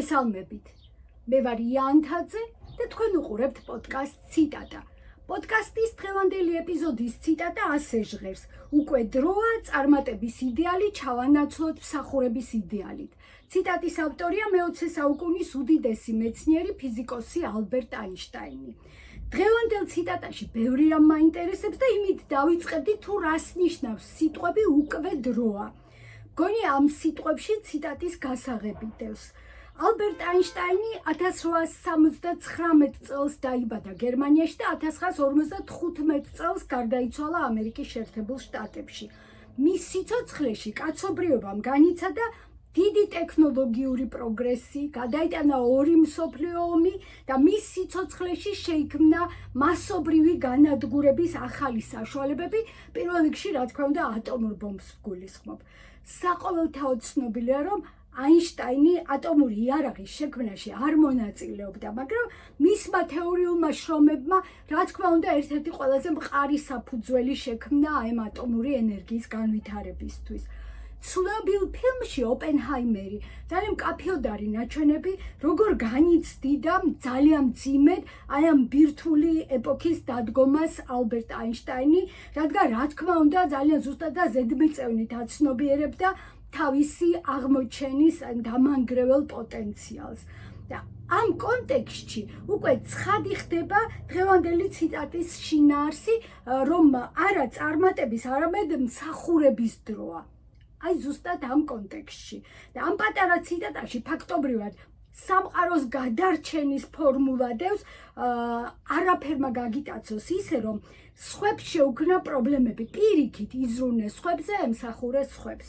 მოგესალმებით. მე ვარ იანთაძე და თქვენ უყურებთ პოდკასტ ციტატა. პოდკასტის დღევანდელი ეპიზოდის ციტატა ასე ჟღერს: უკვე დროა წარმატების იდეალი ჩავანაცვლოთ მსახურების იდეალით. ციტატის ავტორია მე-20 საუკუნის უდიდესი მეცნიერი ფიზიკოსი ალბერტ აინშტაინი. დღევანდელ ციტატაში ბევრი რამ მაინტერესებს და იმით დავიწყებდი თუ რას ნიშნავს სიტყვები უკვე დროა. მგონი ამ სიტყვებში ციტატის გასაღები დევს. ალბერტ აინშტაინი 1879 წელს დაიბადა გერმანიაში და 1955 წელს გარდაიცვალა ამერიკის შეერთებულ შტატებში. მის სიცოცხლეში კაცობრიობამ განიცადა დიდი ტექნოლოგიური პროგრესი, გადაიტანა ორი მსოფლიო ომი და მის სიცოცხლეში შეიქმნა მასობრივი განადგურების ახალი საშუალებები, პირველ რიგში, რა თქმა უნდა, ატომურ ბომბს ვგულისხმობ. საყოველთაოდ ცნობილია, რომ აინშტაინი ატომური იარაღის შექმნაში არ მონაწილეობდა, მაგრამ მისმა თეორიულმა შრომებმა, რა თქმა უნდა, ერთ-ერთი ყველაზე მყარი საფუძველი შექმნა ამ ატომური ენერგიის განვითარებისთვის. ცნობილ ფილმში ოპენჰაიმერი ძალიან მკაფიოდარი ნაჩვენები, როგორ განიცდიდა ძალიან მძიმედ აი ამ ბირთვული ეპოქის დადგომას ალბერტ აინშტაინი, რადგან რა თქმა უნდა ძალიან ზუსტად და ზედმიწევნით აცნობიერებდა თავისი აღმოჩენის დამანგრეველ პოტენციალს. და ამ კონტექსტში უკვე ცხადი ხდება დღევანდელი ციტატის შინაარსი, რომ არა წარმატების, არამედ მსახურების დროა. აი ზუსტად ამ კონტექსტში. და ამ პატარა ციტატაში ფაქტობრივად სამყაროს გადარჩენის ფორმულა დევს, არაფერმა გაგიტაცოს ისე, რომ სხვებს შეუქმნა პრობლემები, პირიქით იზრუნეს სხვებზე, ემსახურეს სხვებს.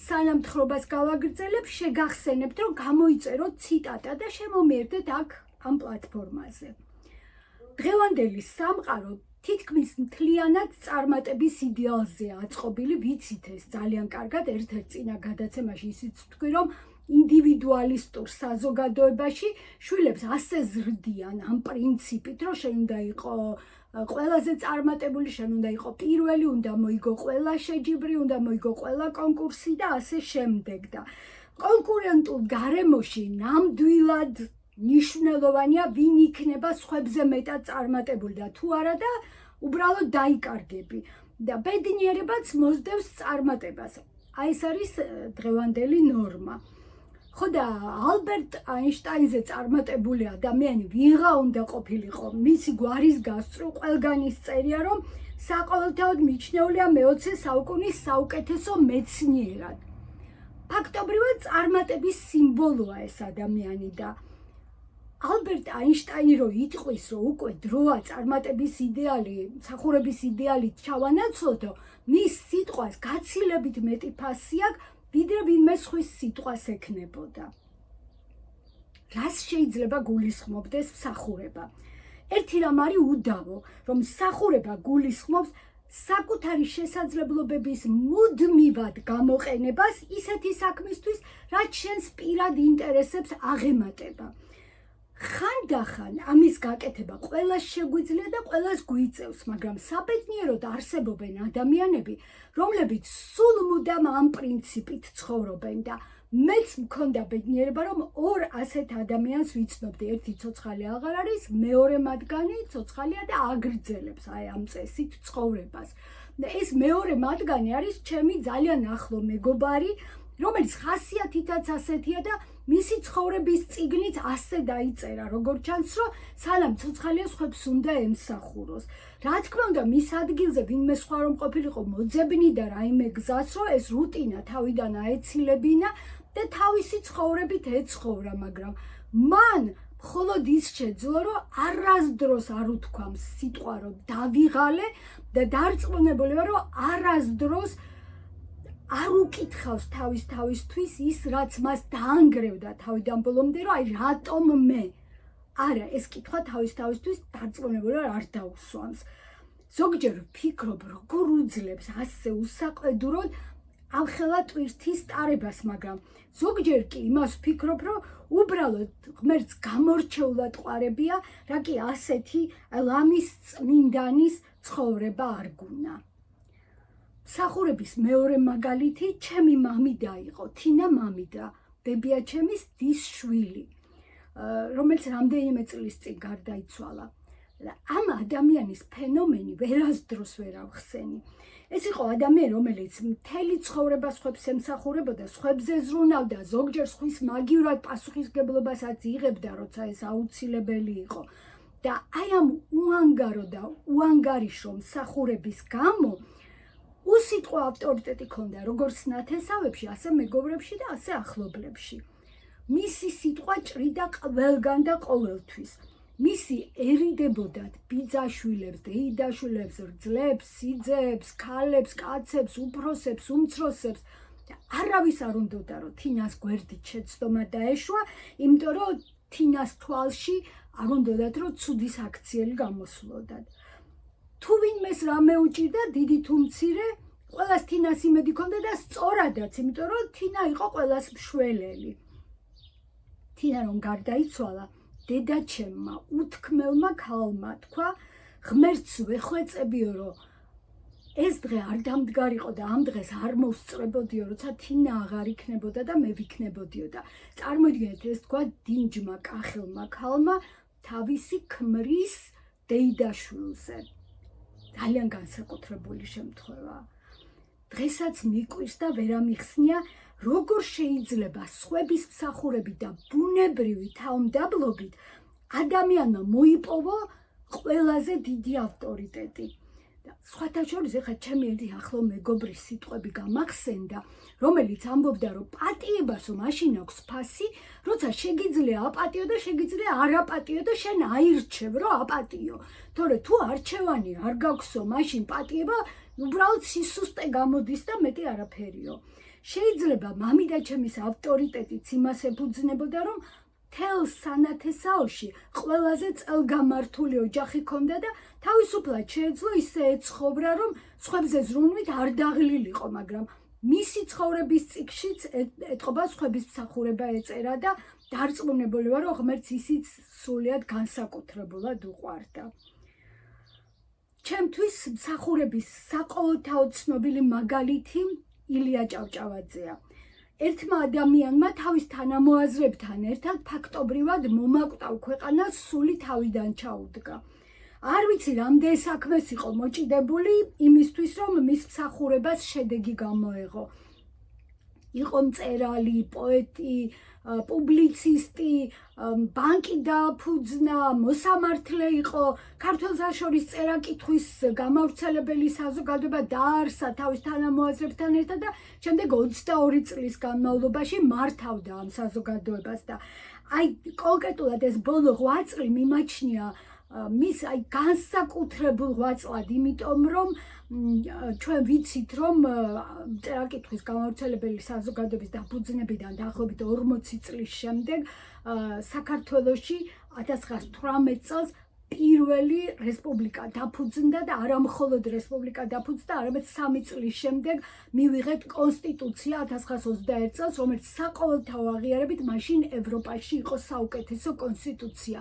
სანამ თხრობას გავაგრძელებ, შეგახსენებთ, რომ გამოიწეროთ ციტატა და შემომიერთდეთ აქ ამ პლატფორმაზე. დღევანდელი სამყარო თითქმის მთლიანად წარმატების იდეალზეა აწყობილი, ვიცით ეს ძალიან კარგად, ერთ-ერთ წინა გადაცემაში ისიც ვთქვი, რომ ინდივიდუალისტურ საზოგადოებაში შვილებს ასე ზრდიან ამ პრინციპით, რომ შენ უნდა იყო ყველაზე წარმატებული, შენ უნდა იყო პირველი, უნდა მოიგო ყველა შეჯიბრი, უნდა მოიგო ყველა კონკურსი და ასე შემდეგ. და კონკურენტულ გარემოში ნამდვილად მნიშვნელოვანია, ვინ იქნება სხვებზე მეტად წარმატებული და თუ არა და უბრალოდ დაიკარგები. და ბედნიერებაც მოსდევს წარმატებას. აი ეს არის დღევანდელი ნორმა. ხო და ალბერტ აინშტაინზე წარმატებული ადამიანი ვიღა უნდა ყოფილიყო, მისი გვარის გასწვრივ ყველგან ისწერია, რომ საყოველთაოდ მიჩნეულია მე-20 საუკუნის საუკეთესო მეცნიერად. ფაქტობრივად წარმატების სიმბოლოა ეს ადამიანი და ალბერტ აინშტაინი რო იტყვის, რომ უკვე დროა წარმატების იდეალი, მსახურების იდეალით ჩავანაცვლოდო, მის სიტყვას გაცილებით მეტი ფასი აქვს, ვიდრე ვინმე სხვის სიტყვას ექნებოდა. რას შეიძლება გულისხმობდეს მსახურება? ერთი რამ არის უდავო, რომ მსახურება გულისხმობს საკუთარი შესაძლებლობების მუდმივად გამოყენებას ისეთი საქმისთვის, რაც შენს პირად ინტერესებს აღემატება. ხანდახან ამის გაკეთება ყველას შეგვიძლია და ყველას გვიწევს, მაგრამ საბედნიეროდ არსებობენ ადამიანები, რომლებიც სულ მუდამ ამ პრინციპით ცხოვრობენ და მეც მქონდა ბედნიერება, რომ ორ ასეთ ადამიანს ვიცნობდი. ერთი ცოცხალი აღარ არის, მეორე მათგანი ცოცხალია და აგრძელებს აი ამ წესით ცხოვრებას. და ეს მეორე მათგანი არის ჩემი ძალიან ახლო მეგობარი, რომელიც ხასიათითაც ასეთია და მისი ცხოვრების წიგნიც ასე დაიწერა, როგორც ჩანს, რომ სანამ ცოცხალია სხვებს უნდა ემსახუროს. რა თქმა უნდა, მის ადგილზე ვინმე სხვა რომ ყოფილიყო მოძებნი და რაიმე გზას, რომ ეს რუტინა თავიდან აეცილებინა და თავისი ცხოვრებით ეცხოვრა, მაგრამ მან მხოლოდ ის შეძლო, რომ არასდროს არ უთქვამს სიტყვა, რომ დავიღალე და დარწმუნებული ვარ, რომ არასდროს არ უკითხავს თავისთვის ის, რაც მას დაანგრევდა თავიდან ბოლომდე, რომ აი რატომ მე? არა, ეს კითხვა თავისთვის დარწმუნებული არ დაუსვამს. ზოგჯერ ვფიქრობ, როგორ უძლებს ასე უსაყვედუროდ ამხელა ტვირთის ტარებას, მაგრამ ზოგჯერ კი იმას ვფიქრობ, რომ უბრალოდ ღმერთს გამორჩეულად ყვარებია, რა კი ასეთი ლამის წმინდანის ცხოვრება არ გუნა. მსახურების მეორე მაგალითი ჩემი მამიდა იყო, თინა მამიდა. ბებიაჩემის დის შვილი, რომელიც რამდენიმე წლის წინ გარდაიცვალა. ამ ადამიანის ფენომენი ვერასდროს ვერ ავხსენი. ეს იყო ადამიანი, რომელიც მთელი ცხოვრება სხვებს ემსახურებოდა, სხვებზე ზრუნავდა, ზოგჯერ სხვის მაგივრად პასუხისგებლობასაც იღებდა, როცა ეს აუცილებელი იყო. და აი ამ უანგარო და უანგარიშო მსახურების გამო უსიტყვო ავტორიტეტი ჰქონდა როგორც ნათესავებში, ასე მეგობრებში და ასე ახლობლებში. მისი სიტყვა ჭრიდა ყველგან და ყოველთვის. მისი ერიდებოდათ ბიძაშვილებს, დეიდაშვილებს, რძლებს, სიძეებს, ქალებს, კაცებს, უფროსებს, უმცროსებს. არავის არ უნდოდა, რომ თინას გვერდით შეცდომა დაეშვა, იმიტომ რომ თინას თვალში არ უნდოდათ, რომ ცუდი საქციელი გამოსვლოდათ. თუ ვინმეს რამე უჭირდა, დიდი თუ მცირე, ყველას თინას იმედი ჰქონდა და სწორადაც, იმიტომ რომ თინა იყო ყველას მშველელი. თინა რომ გარდაიცვალა, დედაჩემმა უთქმელმა ქალმა თქვა, ღმერთს ვეხვეწებიო, რომ ეს დღე არ დამდგარიყო და ამ დღეს არ მოვსწრებოდიო, როცა თინა აღარ იქნებოდა და მე ვიქნებოდიო და წარმოიდგინეთ, ეს თქვა დინჯმა კახელმა ქალმა თავისი ქმრის დეიდაშვილზე. ძალიან განსაკუთრებული შემთხვევა. დღესაც მიკვირს და ვერ ამიხსნია, როგორ შეიძლება სხვების მსახურებით და ბუნებრივი თავმდაბლობით ადამიანმა მოიპოვო ყველაზე დიდი ავტორიტეტი. სხვათა შორის ეხლა ჩემი ერთი ახლო მეგობრის სიტყვები გამახსენდა, რომელიც ამბობდა, რომ პატიებასო მაშინ აქვს ფასი, როცა შეგიძლია აპატიო და შეგიძლია არ აპატიო და შენ აირჩევ, რომ აპატიო. თორე თუ არჩევანი არ გაქვსო, მაშინ პატიება უბრალოდ სისუსტე გამოდის და მეტი არაფერიო. შეიძლება მამიდაჩემის ავტორიტეტიც იმას ეფუძნებოდა, რომ თელ სანათესაოში ყველაზე წელგამართული ოჯახი ჰქონდა და თავისუფლად შეეძლო ისე ეცხოვრა, რომ სხვებზე ზრუნვით არ დაღლილიყო, მაგრამ მისი ცხოვრების წიგნშიც ეტყობა სხვების მსახურება ეწერა და დარწმუნებული ვარ, რომ ღმერთს ისიც სრულიად განსაკუთრებულად უყვარდა. ჩემთვის მსახურების საყოველთაო ცნობილი მაგალითი ილია ჭავჭავაძეა. ერთმა ადამიანმა თავის თანამოაზრებთან ერთად ფაქტობრივად მომაკვდავ ქვეყანას სული თავიდან ჩაუდგა. არ ვიცი რამდენ საქმეს იყო მოჭიდებული იმისთვის, რომ მის მსახურებას შედეგი გამოეღო. იყო მწერალი, პოეტი, პუბლიცისტი, ბანკი დააფუძნა, მოსამართლე იყო, ქართველთა შორის წერა-კითხვის გამავრცელებელი საზოგადოება დაარსა თავის თანამოაზრებთან ერთად და შემდეგ 22 წლის განმავლობაში მართავდა ამ საზოგადოებას და აი კონკრეტულად ეს ბოლო 8 წელი მიმაჩნია მის აი განსაკუთრებულ ღვაწლად, იმიტომ რომ ჩვენ ვიცით, რომ წერა-კითხვის გამავრცელებელი საზოგადოების დაფუძნებიდან დაახლოებით 40 წლის შემდეგ საქართველოში 1918 წელს პირველი რესპუბლიკა დაფუძნდა და არა მხოლოდ რესპუბლიკა დაფუძნდა, არამედ 3 წლის შემდეგ მივიღეთ კონსტიტუცია 1921 წელს, რომელიც საყოველთაო აღიარებით მაშინ ევროპაში იყო საუკეთესო კონსტიტუცია.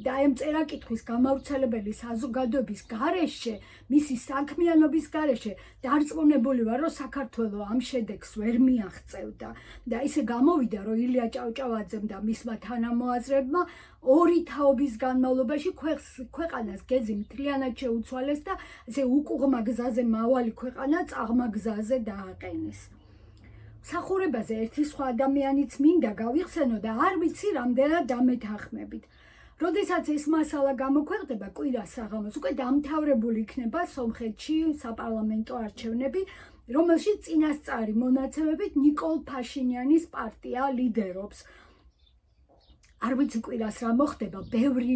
და ამ წერა-კითხვის გამავრცელებელი საზოგადოების გარეშე, მისი საქმიანობის გარეშე დარწმუნებული ვარ, რომ საქართველო ამ შედეგს ვერ მიაღწევდა და ისე გამოვიდა, რომ ილია ჭავჭავაძემ და მისმა თანამოაზრებმა ორი თაობის განმავლობაში ქვეყანას გეზი მთლიანად შეუცვალეს და ესე უკუღმა გზაზე მავალი ქვეყანა წაღმა გზაზე დააყენეს. მსახურებაზე ერთი სხვა ადამიანიც მინდა გავიხსენო და არ ვიცი რამდენად დამეთანხმებით. როდესაც ეს მასალა გამოქვეყნდება კვირას საღამოს, უკვე დამთავრებული იქნება სომხეთში საპარლამენტო არჩევნები, რომელშიც წინასწარი მონაცემებით ნიკოლ ფაშინიანის პარტია ლიდერობს. არ ვიცი კვირას რა მოხდება, ბევრი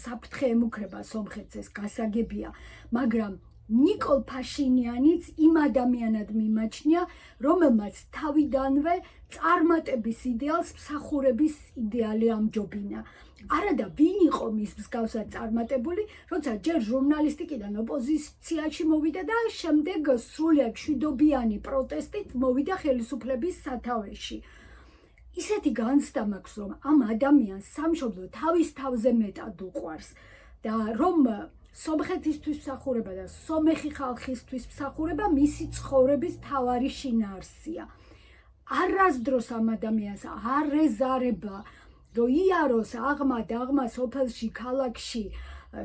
საფრთხე ემუქრება სომხეთს, ეს გასაგებია, მაგრამ ნიკოლ ფაშინიანიც იმ ადამიანად მიმაჩნია, რომელმაც თავიდანვე წარმატების იდეალს მსახურების იდეალი ამჯობინა. არადა ვინ იყო მის მსგავსად წარმატებული, როცა ჯერ ჟურნალისტიკიდან ოპოზიციაში მოვიდა და შემდეგ სრულიად მშვიდობიანი პროტესტით მოვიდა ხელისუფლების სათავეში. ისეთი განცდა მაქვს, რომ ამ ადამიანს სამშობლო თავის თავზე მეტად უყვარს და რომ სომხეთისთვის მსახურება და სომეხი ხალხისთვის მსახურება მისი ცხოვრების მთავარი შინაარსია. არასდროს ამ ადამიანს არ ეზარება, რომ იაროს აღმა სოფელში, ქალაქში,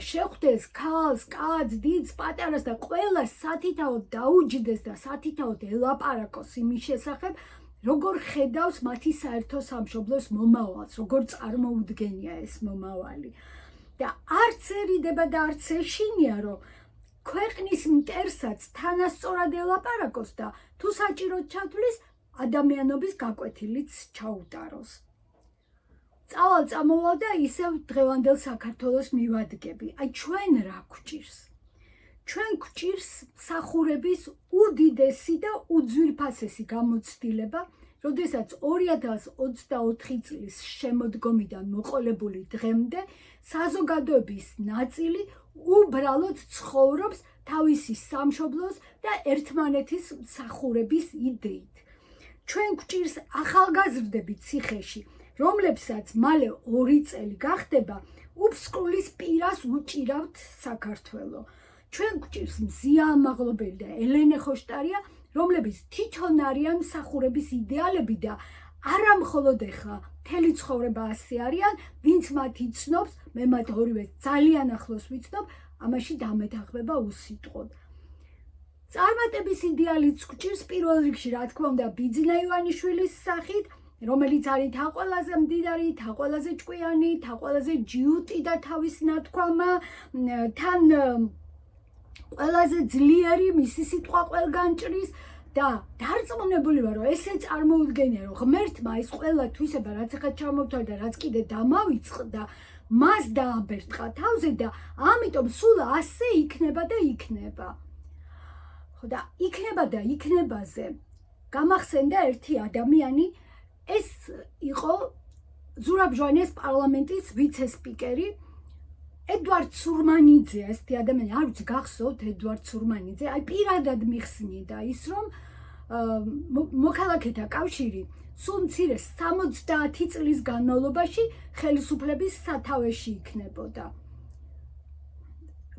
შეხვდეს ქალს, კაცს, დიდს, პატარას და ყველას სათითაოდ დაუჯდეს და სათითაოდ ელაპარაკოს იმის შესახებ, როგორ ხედავს მათი საერთო სამშობლოს მომავალს, როგორ წარმოუდგენია ეს მომავალი. და არცერიდება და არც ეშინია, რომ ქვეყნის მტერსაც თანასწორად ელაპარაკოს და თუ საჭიროდ ჩათვლის, ადამიანობის გაკვეთილიც ჩაუტაროს. წავალ და ისევ დღევანდელ საქართველოს მივადგები. აი ჩვენ რა გვჭირს? ჩვენ გვჭირს მსახურების უდიდესი და უძვირფასესი გამოცდილება, როდესაც 2024 წლის შემოდგომიდან მოყოლებული დღემდე საზოგადოების ნაწილი უბრალოდ ცხოვრობს თავისი სამშობლოს და ერთმანეთის მსახურების იდეით. ჩვენ გვჭირს ახალგაზრდები ციხეში, რომლებსაც მალე 2 წელი გახდება, უფსკულის პირას უჭირავთ საქართველო. ჩვენ გვჭირს მზია ამაღლობელი და ელენე ხოშტარია, რომლებიც თვითონ არიან მსახურების იდეალები და არა მხოლოდ ეხლა მთელი ცხოვრება ასე არიან, ვინც მათ იცნობს, მე მათ ორივეს ძალიან ახლოს ვიცნობ, ამაში დამეთანხმება უსიტყვოდ. წარმატების იდეალიც გვჭირს პირველ რიგში, რა თქმა უნდა, ბიძინა ივანიშვილის სახით, რომელიც არის თა ყველაზე მდიდარი, თა ყველაზე ჭკვიანი, თა ყველაზე ჯიუტი და თავის ნათქვამა, თან ყველაზე ძლიერი, მისი სიტყვა ყველგან ჭრის და დარწმუნებული ვარ, რომ ესე წარმოუდგენია, რომ ღმერთმა ეს ყველა თვისება, რაც ახლა ჩამოვთვალე და რაც კიდე დამავიწყდა, მას დააბერტყა თავზე და ამიტომ სულ ასე იქნება და იქნება. ხო და იქნება და იქნებაზე გამახსენდა ერთი ადამიანი, ეს იყო ზურაბ ჟვანეს პარლამენტის ვიცე-სპიკერი ედვარდ სურმანიძე. ესეთი ადამიანი, არ ვიცი გახსოვთ ედვარდ სურმანიძე, აი პირადად მიხსნიდა ის, რომ მოქალაქეთა კავშირი სულ მცირე 70 წლის განმავლობაში ხელისუფლების სათავეში იქნებოდა.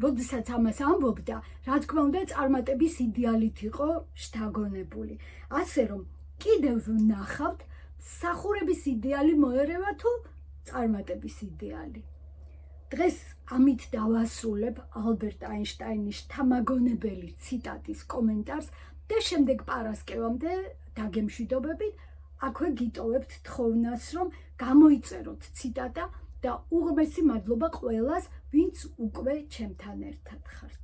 როდესაც ამას ამბობდა, რა თქმა უნდა, წარმატების იდეალით იყო შთაგონებული. ასე რომ კიდევ ვნახავთ, მსახურების იდეალი მოერევა თუ წარმატების იდეალი. დღეს ამით დავასრულებ ალბერტ აინშტაინის შთამაგონებელი ციტატის კომენტარს და შემდეგ პარასკევამდე დაგემშვიდობებით, აქვე გიტოვებთ თხოვნას, რომ გამოიწეროთ ციტატა და უღმესი მადლობა ყველას, ვინც უკვე ჩემთან ერთად ხართ.